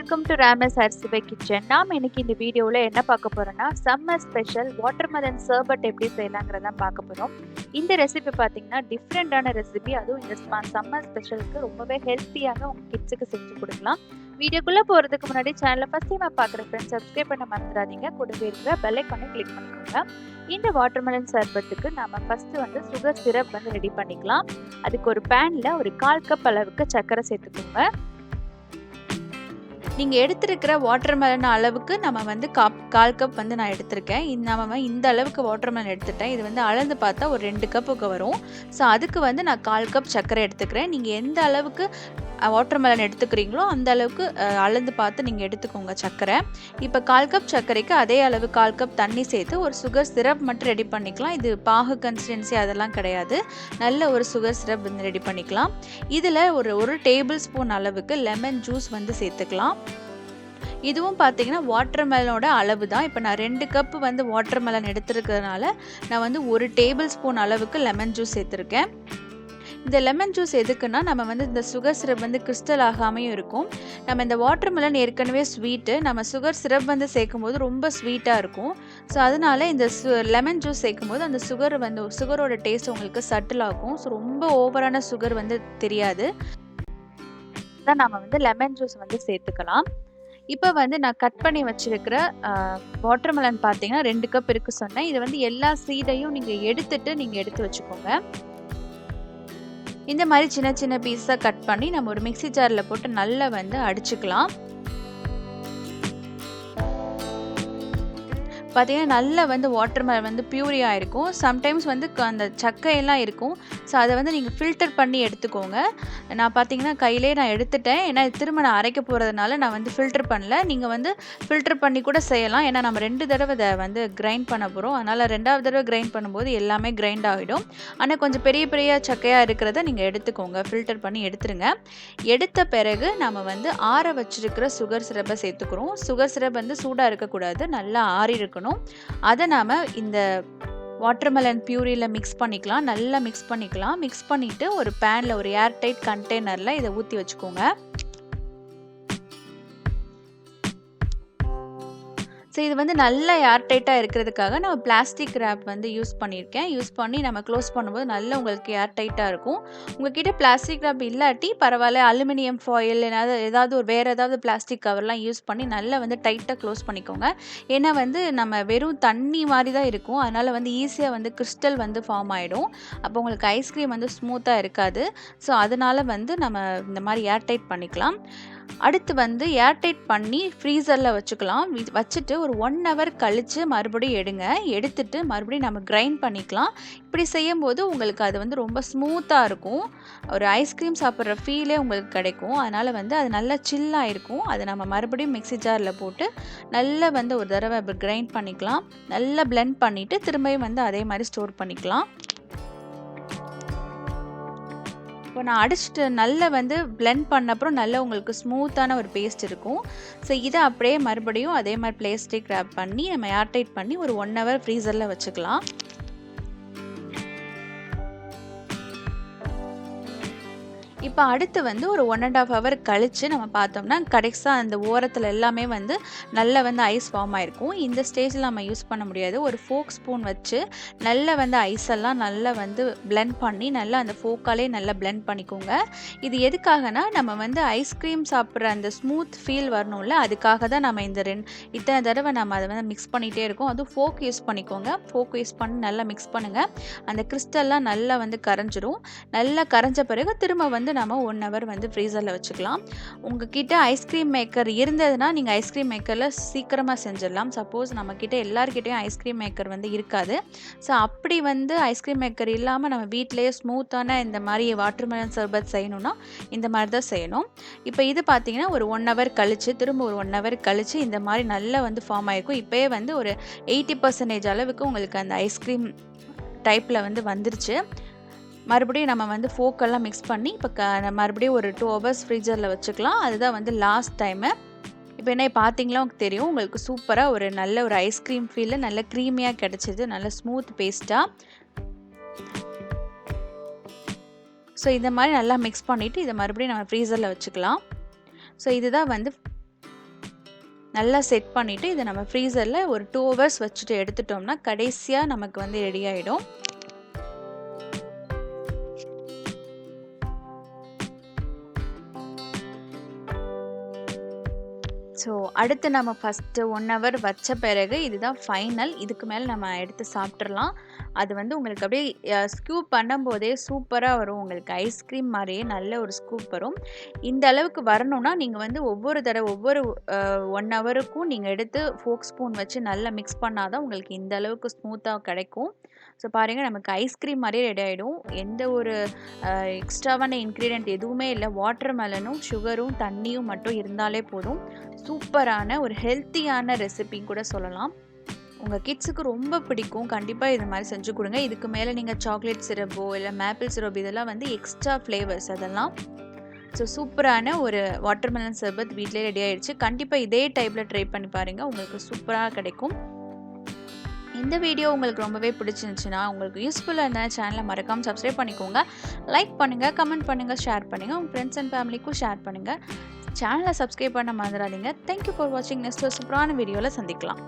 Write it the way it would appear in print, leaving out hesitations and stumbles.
Welcome to ராமஸ் அரிசிபை kitchen. நாம் இன்னைக்கு இந்த வீடியோவில் என்ன பார்க்க போறோம்னா சம்மர் ஸ்பெஷல் வாட்டர்மெலன் சர்பட் எப்படி செய்யலாங்கிறத பார்க்க போகிறோம். இந்த ரெசிபி பார்த்தீங்கன்னா டிஃப்ரெண்டான ரெசிபி, அதுவும் இந்த சம்மர் ஸ்பெஷலுக்கு ரொம்பவே ஹெல்த்தியாக உங்கள் கிட்ஸுக்கு செஞ்சு கொடுக்கலாம். வீடியோக்குள்ளே போகிறதுக்கு முன்னாடி சேனலை ஃபஸ்ட் டைம் பார்க்குற ஃப்ரெண்ட்ஸ் சப்ஸ்கிரைப் பண்ண மறந்துடாதீங்க. கூடவே இருக்கிற பெல் ஐக்கானை கிளிக் பண்ணிக்கோங்க. இந்த வாட்டர்மெலன் சர்பத்துக்கு நம்ம ஃபஸ்ட்டு வந்து சுகர் சிரப் வந்து ரெடி பண்ணிக்கலாம். அதுக்கு ஒரு பேனில் ஒரு 1/4 கப் அளவுக்கு சர்க்கரை சேர்த்துக்கோங்க. நீங்கள் எடுத்துருக்கிற வாட்டர்மெலன் அளவுக்கு நம்ம வந்து 1/4 கப் வந்து நான் எடுத்திருக்கேன். நம்ம இந்த அளவுக்கு வாட்டர்மெலன் எடுத்துட்டேன். இது வந்து அளந்து பார்த்தா ஒரு 2 கப்புக்கு வரும். ஸோ அதுக்கு வந்து நான் 1/4 கப் சர்க்கரை எடுத்துக்கிறேன். நீங்கள் எந்த அளவுக்கு வாட்டர்மெலன் எடுத்துக்கிறீங்களோ அந்த அளவுக்கு அளந்து பார்த்து நீங்கள் எடுத்துக்கோங்க சர்க்கரை. இப்போ 1/4 கப் சர்க்கரைக்கு அதே அளவு 1/4 கப் தண்ணி சேர்த்து ஒரு சுகர் சிரப் மட்டும் ரெடி பண்ணிக்கலாம். இது பாகு கன்சிஸ்டன்சி அதெல்லாம் கிடையாது. நல்ல ஒரு சுகர் சிரப் வந்து ரெடி பண்ணிக்கலாம். இதில் ஒரு டேபிள் ஸ்பூன் அளவுக்கு லெமன் ஜூஸ் வந்து சேர்த்துக்கலாம். இதுவும் பார்த்தீங்கன்னா வாட்டர்மெலனோட அளவு தான். இப்போ நான் 2 கப் வந்து வாட்டர்மெலன் எடுத்துருக்கிறதுனால நான் வந்து ஒரு டேபிள் ஸ்பூன் அளவுக்கு லெமன் ஜூஸ் சேர்த்துருக்கேன். இந்த லெமன் ஜூஸ் எதுக்குன்னா நம்ம வந்து இந்த சுகர் சிரப் வந்து கிறிஸ்டல் ஆகாமையும் இருக்கும். நம்ம இந்த வாட்டர்மெலன் ஏற்கனவே ஸ்வீட்டு, நம்ம சுகர் சிரப் வந்து சேர்க்கும்போது ரொம்ப ஸ்வீட்டாக இருக்கும். ஸோ அதனால இந்த லெமன் ஜூஸ் சேர்க்கும்போது அந்த சுகரோட டேஸ்ட் உங்களுக்கு சட்டில் ஆகும். ஸோ ரொம்ப ஓவரான சுகர் வந்து தெரியாது. தான் நம்ம வந்து லெமன் ஜூஸ் வந்து சேர்த்துக்கலாம். இப்போ வந்து நான் கட் பண்ணி வச்சிருக்கிற வாட்டர்மெலன் பார்த்தீங்கன்னா 2 கப் இருக்கு சொன்னேன். இது வந்து எல்லா சீடையும் நீங்கள் எடுத்து வச்சுக்கோங்க. இந்த மாதிரி சின்ன சின்ன பீஸாக கட் பண்ணி நம்ம ஒரு மிக்ஸி ஜாரில் போட்டு நல்லா வந்து அடிச்சுக்கலாம். பார்த்தீங்கன்னா நல்லா வந்து வாட்டர்மெலன் வந்து பியூரி ஆகிருக்கும். சம்டைம்ஸ் வந்து அந்த சக்கையெல்லாம் இருக்கும். ஸோ அதை வந்து நீங்கள் ஃபில்டர் பண்ணி எடுத்துக்கோங்க. நான் பார்த்தீங்கன்னா கையிலே நான் எடுத்துட்டேன். ஏன்னா திரும்ப நான் அரைக்க போகிறதுனால நான் வந்து ஃபில்டர் பண்ணல. நீங்கள் வந்து ஃபில்டர் பண்ணி கூட செய்யலாம். ஏன்னா நம்ம 2 தடவை இதை வந்து கிரைண்ட் பண்ண போகிறோம். அதனால் 2வது தடவை கிரைண்ட் பண்ணும்போது எல்லாமே கிரைண்ட் ஆகிடும். ஆனால் கொஞ்சம் பெரிய பெரிய சக்கையாக இருக்கிறத நீங்கள் எடுத்துக்கோங்க. ஃபில்டர் பண்ணி எடுத்துருங்க. எடுத்த பிறகு நம்ம வந்து ஆற வச்சிருக்கிற சுகர் சிரப்பை சேர்த்துக்கிறோம். சுகர் சிரப் வந்து சூடாக இருக்கக்கூடாது, நல்லா ஆறி இருக்கணும். அதை நாம் இந்த வாட்டர்மெலன் பியூரியில் மிக்ஸ் பண்ணிக்கலாம். நல்லா மிக்ஸ் பண்ணிக்கலாம். மிக்ஸ் பண்ணிவிட்டு ஒரு பேனில் ஒரு ஏர்டைட் கண்டெய்னரில் இதை ஊற்றி வச்சுக்கோங்க. ஸோ இது வந்து நல்ல ஏர்டைட்டாக இருக்கிறதுக்காக நான் பிளாஸ்டிக் ரேப் வந்து யூஸ் பண்ணியிருக்கேன். யூஸ் பண்ணி நம்ம க்ளோஸ் பண்ணும்போது நல்லா உங்களுக்கு ஏர்டைட்டாக இருக்கும். உங்கள்கிட்ட பிளாஸ்டிக் ரேப் இல்லாட்டி பரவாயில்ல, அலுமினியம் ஃபாயில் வேறு ஏதாவது பிளாஸ்டிக் கவர்லாம் யூஸ் பண்ணி நல்லா வந்து டைட்டாக க்ளோஸ் பண்ணிக்கோங்க. ஏன்னா வந்து நம்ம வெறும் தண்ணி மாதிரி தான் இருக்கும். அதனால் வந்து ஈஸியாக வந்து கிறிஸ்டல் வந்து ஃபார்ம் ஆகிடும். அப்போ உங்களுக்கு ஐஸ்கிரீம் வந்து ஸ்மூத்தாக இருக்காது. ஸோ அதனால் வந்து நம்ம இந்த மாதிரி ஏர்டைட் பண்ணிக்கலாம். அடுத்து வந்து ஏர்டைட் பண்ணி ஃப்ரீசரில் வச்சுக்கலாம். வச்சுட்டு ஒரு 1 ஹவர் கழித்து மறுபடியும் எடுத்துட்டு மறுபடியும் நம்ம கிரைண்ட் பண்ணிக்கலாம். இப்படி செய்யும்போது உங்களுக்கு அது வந்து ரொம்ப ஸ்மூத்தாக இருக்கும். ஒரு ஐஸ்கிரீம் சாப்பிட்ற ஃபீலே உங்களுக்கு கிடைக்கும். அதனால் வந்து அது நல்லா சில்லாக இருக்கும். அதை நம்ம மறுபடியும் மிக்ஸி ஜாரில் போட்டு நல்லா வந்து ஒரு தடவை கிரைண்ட் பண்ணிக்கலாம். நல்லா பிளெண்ட் பண்ணிவிட்டு திரும்பியும் வந்து அதே மாதிரி ஸ்டோர் பண்ணிக்கலாம். இப்போ நான் அடிச்சுட்டு நல்லா வந்து பிளெண்ட் பண்ண அப்புறம் நல்லா உங்களுக்கு ஸ்மூத்தான ஒரு பேஸ்ட் இருக்கும். ஸோ இதை அப்படியே மறுபடியும் அதே மாதிரி பிளாஸ்டிக் ரேப் பண்ணி நம்ம ஏர்டைட் பண்ணி ஒரு 1 ஹவர் ஃப்ரீசரில் வச்சுக்கலாம். இப்போ அடுத்து வந்து ஒரு 1.5 ஹவர் கழித்து நம்ம பார்த்தோம்னா கடைசியாக அந்த ஓரத்தில் எல்லாமே வந்து நல்லா வந்து ஐஸ் ஃபார்ம் ஆகிருக்கும். இந்த ஸ்டேஜில் நம்ம யூஸ் பண்ண முடியாது. ஒரு ஃபோக் ஸ்பூன் வச்சு நல்லா வந்து ஐஸெல்லாம் நல்லா வந்து பிளெண்ட் பண்ணி நல்லா அந்த ஃபோக்காலே நல்லா பிளெண்ட் பண்ணிக்கோங்க. இது எதுக்காகனா நம்ம வந்து ஐஸ்கிரீம் சாப்பிட்ற அந்த ஸ்மூத் ஃபீல் வரணும்ல, அதுக்காக தான் நம்ம இத்தனை தடவை நம்ம அதை வந்து மிக்ஸ் பண்ணிகிட்டே இருக்கோம். அதுவும் ஃபோக் யூஸ் பண்ணிக்கோங்க. ஃபோக் யூஸ் பண்ணி நல்லா மிக்ஸ் பண்ணுங்கள். அந்த கிறிஸ்டல்லாம் நல்லா வந்து கரைஞ்சிரும். நல்லா கரைஞ்ச பிறகு திரும்ப வந்து நம்ம 1 ஹவர் வந்து ஃப்ரீசரில் வச்சுக்கலாம். உங்ககிட்ட ஐஸ்கிரீம் மேக்கர் இருந்ததுன்னா நீங்கள் ஐஸ்கிரீம் மேக்கரில் சீக்கிரமாக செஞ்சிடலாம். சப்போஸ் நம்மக்கிட்ட எல்லாருக்கிட்டையும் ஐஸ்கிரீம் மேக்கர் வந்து இருக்காது. ஸோ அப்படி வந்து ஐஸ்கிரீம் மேக்கர் இல்லாமல் நம்ம வீட்டிலேயே ஸ்மூத்தான இந்த மாதிரி வாட்டர்மெலன் சர்பத் செய்யணும்னா இந்த மாதிரி தான் செய்யணும். இப்போ இது பார்த்தீங்கன்னா ஒரு 1 ஹவர் கழித்து திரும்ப ஒரு 1 ஹவர் கழித்து இந்த மாதிரி நல்லா வந்து ஃபார்ம் ஆகிருக்கும். இப்போயே வந்து ஒரு 80% அளவுக்கு உங்களுக்கு அந்த ஐஸ்கிரீம் டைப்பில் வந்து வந்துருச்சு. மறுபடியும் நம்ம வந்து ஃபோக்கெல்லாம் மிக்ஸ் பண்ணி இப்போ மறுபடியும் ஒரு 2 ஹவர்ஸ் ஃப்ரீசரில் வச்சுக்கலாம். அதுதான் வந்து லாஸ்ட் டைமு. இப்போ என்ன பார்த்தீங்களா உங்களுக்கு தெரியும். உங்களுக்கு சூப்பராக ஒரு நல்ல ஒரு ஐஸ்கிரீம் ஃபீலில் நல்ல க்ரீமியாக கிடச்சிது. நல்ல ஸ்மூத் பேஸ்ட்டாக. ஸோ இந்த மாதிரி நல்லா மிக்ஸ் பண்ணிவிட்டு இதை மறுபடியும் நம்ம ஃப்ரீசரில் வச்சுக்கலாம். ஸோ இதுதான் வந்து நல்லா செட் பண்ணிவிட்டு இதை நம்ம ஃப்ரீசரில் ஒரு 2 ஹவர்ஸ் வச்சுட்டு எடுத்துட்டோம்னா கடைசியாக நமக்கு வந்து ரெடி ஆகிடும். ஸோ அடுத்து நம்ம ஃபஸ்ட்டு 1 ஹவர் வச்ச பிறகு இதுதான் ஃபைனல். இதுக்கு மேலே நம்ம எடுத்து சாப்பிட்றலாம். அது வந்து உங்களுக்கு அப்படியே ஸ்கூப் பண்ணும்போதே சூப்பராக வரும். உங்களுக்கு ஐஸ்கிரீம் மாதிரியே நல்ல ஒரு ஸ்கூப் வரும். இந்த அளவுக்கு வரணும்னா நீங்கள் வந்து ஒவ்வொரு 1 ஹவருக்கும் நீங்கள் எடுத்து ஃபோக் ஸ்பூன் வச்சு நல்லா மிக்ஸ் பண்ணால் தான் உங்களுக்கு இந்த அளவுக்கு ஸ்மூத்தாக கிடைக்கும். ஸோ பாருங்கள், நமக்கு ஐஸ்கிரீம் மாதிரியே ரெடி ஆகிடும். எந்த ஒரு எக்ஸ்ட்ராவான இன்க்ரீடியன்ட் எதுவுமே இல்லை. வாட்டர் மெலனும் சுகரும் தண்ணியும் மட்டும் இருந்தாலே போதும். சூப்பரான ஒரு ஹெல்த்தியான ரெசிபின்னு கூட சொல்லலாம். உங்கள் கிட்ஸுக்கு ரொம்ப பிடிக்கும். கண்டிப்பாக இது மாதிரி செஞ்சு கொடுங்க. இதுக்கு மேலே நீங்கள் சாக்லேட் சிரப்போ இல்லை மேப்பிள் சிரப் இதெல்லாம் வந்து எக்ஸ்ட்ரா ஃப்ளேவர்ஸ் அதெல்லாம். ஸோ சூப்பரான ஒரு வாட்டர்மெலன் சர்பத் வீட்டிலே ரெடி ஆகிடுச்சு. கண்டிப்பாக இதே டைப்பில் ட்ரை பண்ணி பாருங்கள், உங்களுக்கு சூப்பராக கிடைக்கும். இந்த வீடியோ உங்களுக்கு ரொம்பவே பிடிச்சிருந்துச்சுன்னா, உங்களுக்கு யூஸ்ஃபுல்லாக இருந்தால் சேனலை மறக்காமல் சப்ஸ்கிரைப் பண்ணிக்கோங்க. லைக் பண்ணுங்கள், கமெண்ட் பண்ணுங்கள், ஷேர் பண்ணுங்கள். உங்கள் ஃப்ரெண்ட்ஸ் அண்ட் ஃபேமிலிக்கும் ஷேர் பண்ணுங்கள். சேனலை சப்ஸ்கிரைப் பண்ண மறந்துடாதீங்க. தேங்க்யூ ஃபார் வாட்சிங். நெக்ஸ்ட் ஒரு சூப்பரான வீடியோவில் சந்திக்கலாம்.